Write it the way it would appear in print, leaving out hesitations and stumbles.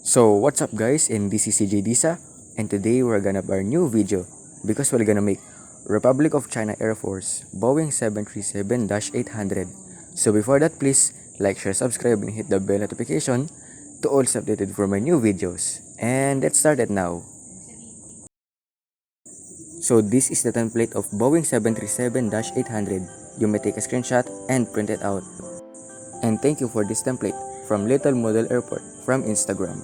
So what's up guys, and this is CJ Disa, and today we're gonna have our new video because we're gonna make Republic of China Air Force Boeing 737-800. So before that, please like, share, subscribe, and hit the bell notification to always updated for my new videos. And let's start it now. So this is the template of Boeing 737-800. You may take a screenshot and print it out. And thank you for this template from Little Model Airport from Instagram.